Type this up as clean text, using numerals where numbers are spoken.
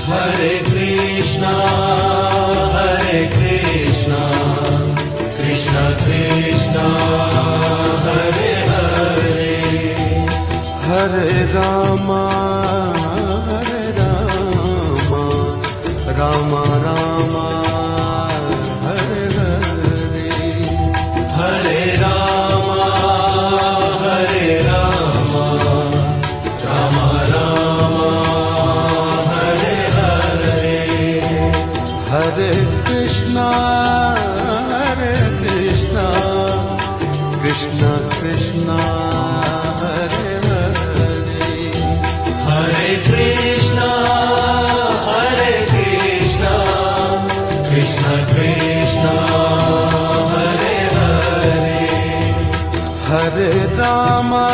Hare Krishna, Krishna Krishna, Hare Hare, Hare Rama, Rama Rama, Hare Hare, Hare Rama, Rama Rama, Hare Hare, Hare Krishna, Krishna Krishna, Hare Hare, Hare Krishna, Krishna Krishna, Hare Hare, Hare Rama,